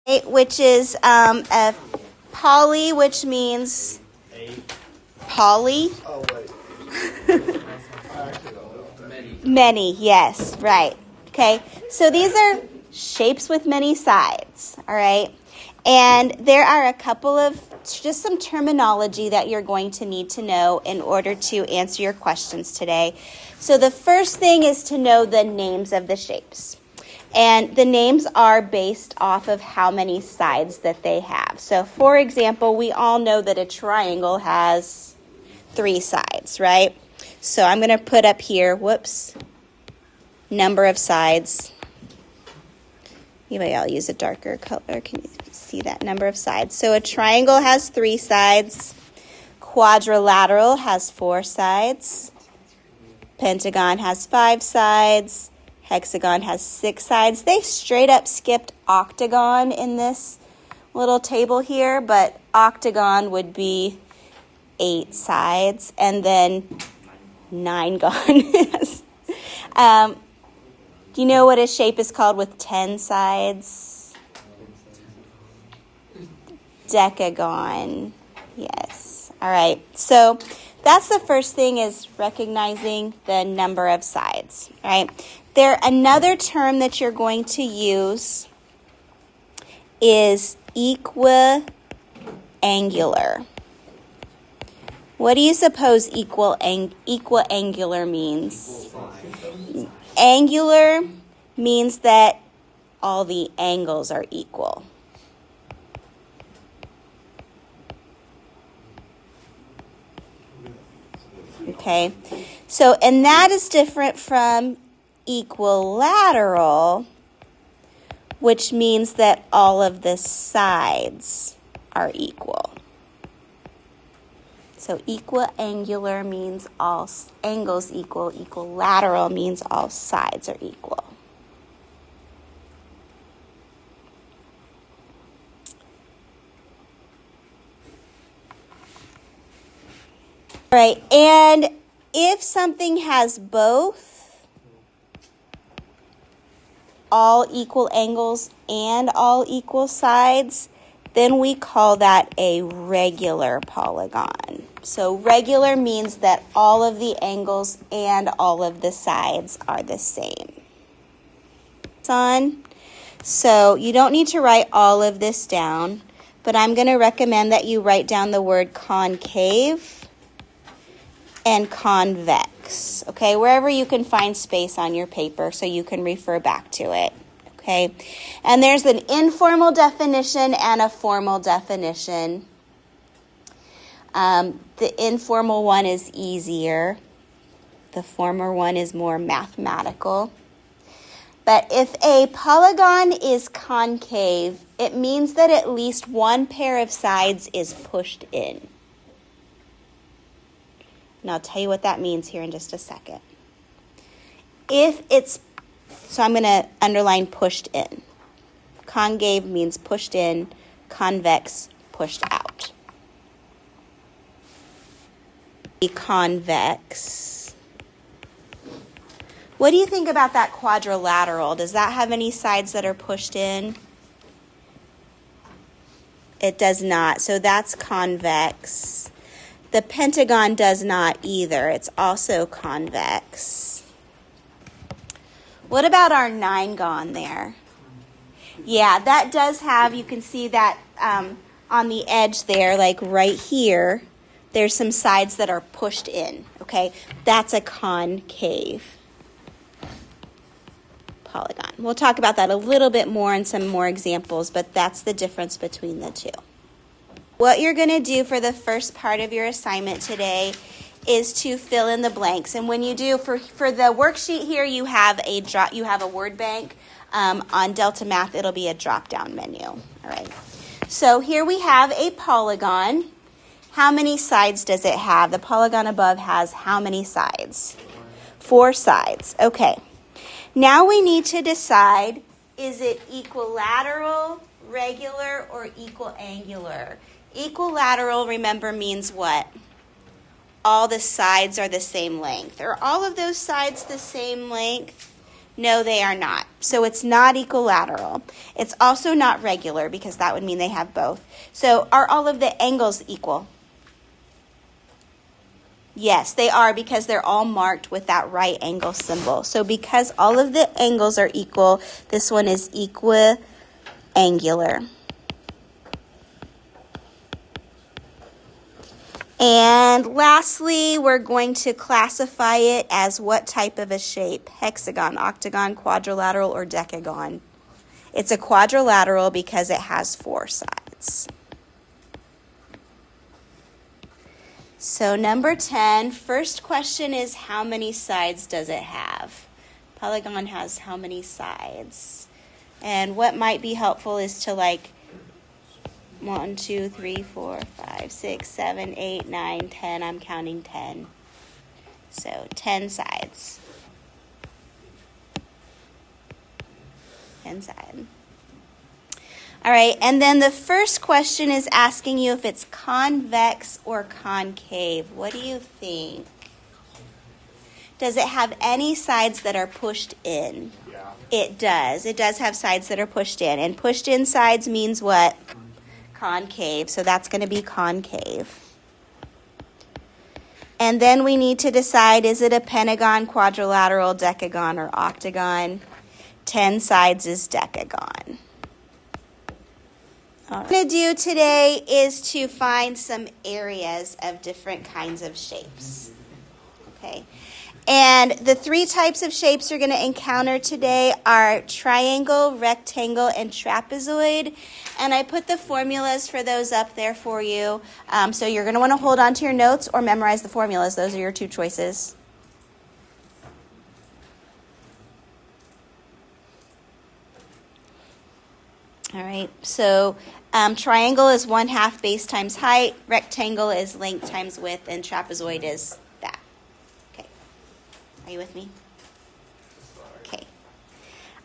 which is a poly, which means poly. Oh, wait. Many, yes, right. Okay, so these are shapes with many sides, all right? And there are a couple of, just some terminology that you're going to need to know in order to answer your questions today. So the first thing is to know the names of the shapes. And the names are based off of how many sides that they have. So for example, we all know that a triangle has 3 sides, right? So I'm going to put up here, number of sides. Maybe I'll use a darker color. Can you see that number of sides? So a triangle has 3 sides. Quadrilateral has 4 sides. Pentagon has 5 sides. Hexagon has 6 sides. They straight up skipped octagon in this little table here, but octagon would be 8 sides, and then 9gon. Do you know what a shape is called with 10 sides? Decagon. Yes. All right. So that's the first thing, is recognizing the number of sides. All right. Another term that you're going to use is equiangular. What do you suppose equiangular means? Angular means that all the angles are equal. Okay, so, and that is different from equilateral, which means that all of the sides are equal. So equiangular means all angles equal. Equilateral means all sides are equal. All right, and if something has both all equal angles and all equal sides, then we call that a regular polygon. So regular means that all of the angles and all of the sides are the same. So you don't need to write all of this down, but I'm going to recommend that you write down the word concave and convex, okay, wherever you can find space on your paper so you can refer back to it. Okay, and there's an informal definition and a formal definition. The informal one is easier. The formal one is more mathematical. But if a polygon is concave, it means that at least one pair of sides is pushed in. And I'll tell you what that means here in just a second. So I'm going to underline pushed in. Concave means pushed in. Convex, pushed out. Convex. What do you think about that quadrilateral? Does that have any sides that are pushed in? It does not. So that's convex. The pentagon does not either. It's also convex. What about our 9gon there? Yeah, that does have, you can see that on the edge there, like right here, there's some sides that are pushed in, okay? That's a concave polygon. We'll talk about that a little bit more in some more examples, but that's the difference between the two. What you're going to do for the first part of your assignment today is to fill in the blanks. And when you do, for the worksheet here, you have a word bank. On Delta Math, it'll be a drop-down menu. All right. So here we have a polygon. How many sides does it have? The polygon above has how many sides? 4 sides. Okay. Now we need to decide, is it equilateral, regular, or equiangular? Equilateral, remember, means what? All the sides are the same length. Are all of those sides the same length? No, they are not. So it's not equilateral. It's also not regular because that would mean they have both. So are all of the angles equal? Yes, they are because they're all marked with that right angle symbol. So because all of the angles are equal, this one is equiangular. And lastly, we're going to classify it as what type of a shape? Hexagon, octagon, quadrilateral, or decagon? It's a quadrilateral because it has 4 sides. So number 10, first question is how many sides does it have? Polygon has how many sides? And what might be helpful is to 1, 2, 3, 4, 5, 6, 7, 8, 9, 10. I'm counting 10. So 10 sides. 10 sides. All right, and then the first question is asking you if it's convex or concave. What do you think? Does it have any sides that are pushed in? Yeah. It does. It does have sides that are pushed in. And pushed in sides means what? Concave. So that's going to be concave. And then we need to decide, is it a pentagon, quadrilateral, decagon, or octagon? 10 sides is decagon. All right. What I'm going to do today is to find some areas of different kinds of shapes. Okay. And the 3 types of shapes you're going to encounter today are triangle, rectangle, and trapezoid. And I put the formulas for those up there for you. So you're going to want to hold on to your notes or memorize the formulas. Those are your 2 choices. All right, so triangle is 1/2 base times height, rectangle is length times width, and trapezoid is that. Okay, are you with me? Okay.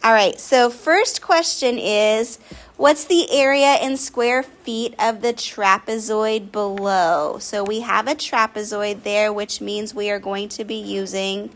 All right, so first question is, what's the area in square feet of the trapezoid below? So we have a trapezoid there, which means we are going to be using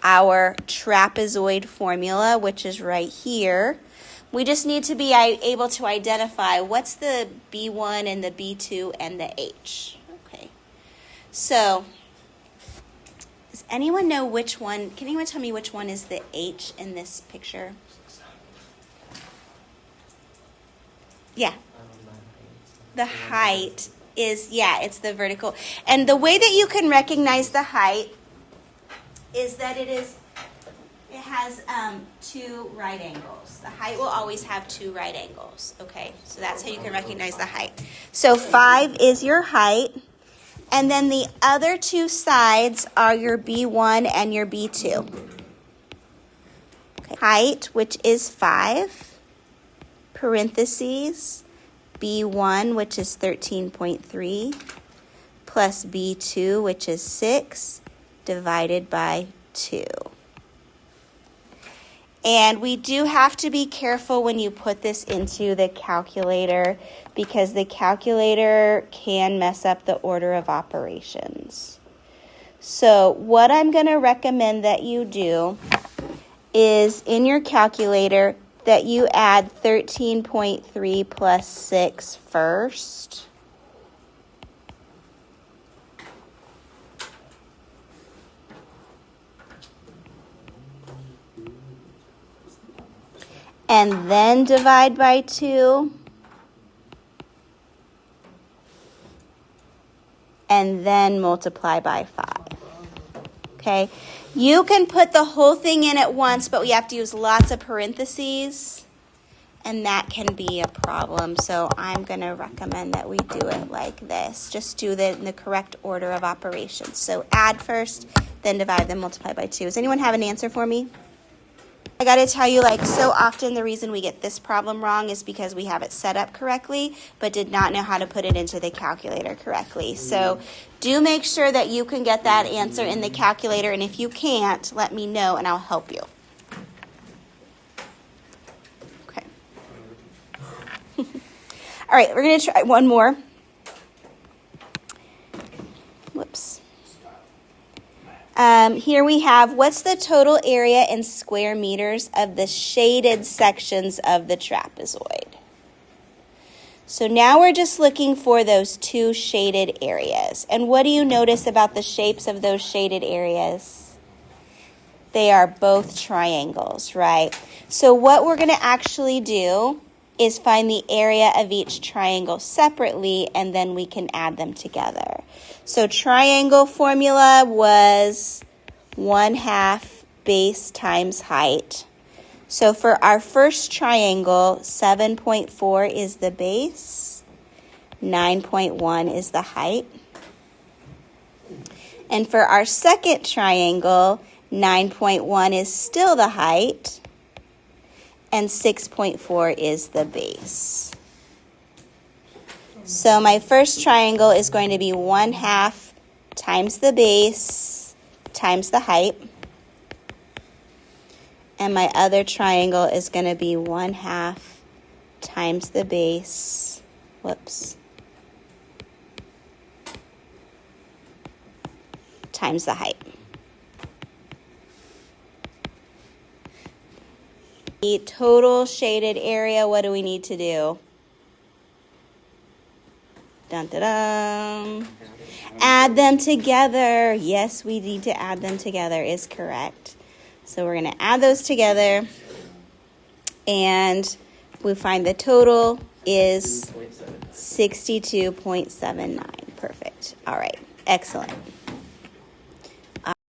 our trapezoid formula, which is right here. We just need to be able to identify what's the B1 and the B2 and the H. Okay. So, does anyone know which one? Can anyone tell me which one is the H in this picture? Yeah. The height is, it's the vertical. And the way that you can recognize the height is that it has 2 right angles. The height will always have 2 right angles, okay? So that's how you can recognize the height. So 5 is your height, and then the other 2 sides are your B1 and your B2. Okay. Height, which is 5, parentheses, B1, which is 13.3, plus B2, which is 6, divided by 2. And we do have to be careful when you put this into the calculator because the calculator can mess up the order of operations. So what I'm going to recommend that you do is in your calculator that you add 13.3 plus 6 first. And then divide by 2. And then multiply by 5. Okay? You can put the whole thing in at once, but we have to use lots of parentheses. And that can be a problem. So I'm going to recommend that we do it like this. Just do it in the correct order of operations. So add first, then divide, then multiply by 2. Does anyone have an answer for me? I got to tell you, so often the reason we get this problem wrong is because we have it set up correctly, but did not know how to put it into the calculator correctly. So do make sure that you can get that answer in the calculator, and if you can't, let me know and I'll help you. Okay. All right, we're going to try one more. Whoops. Here we have, what's the total area in square meters of the shaded sections of the trapezoid? So now we're just looking for those two shaded areas. And what do you notice about the shapes of those shaded areas? They are both triangles, right? So what we're going to actually do is find the area of each triangle separately, and then we can add them together. So triangle formula was 1/2 base times height. So for our first triangle, 7.4 is the base, 9.1 is the height. And for our second triangle, 9.1 is still the height, and 6.4 is the base. So my first triangle is going to be 1/2 times the base times the height. And my other triangle is going to be 1/2 times the base, times the height. The total shaded area, what do we need to do? Dun, dun, dun. Add them together. Yes, we need to add them together is correct. So we're going to add those together, and we find the total is 62.79. Perfect. All right. Excellent.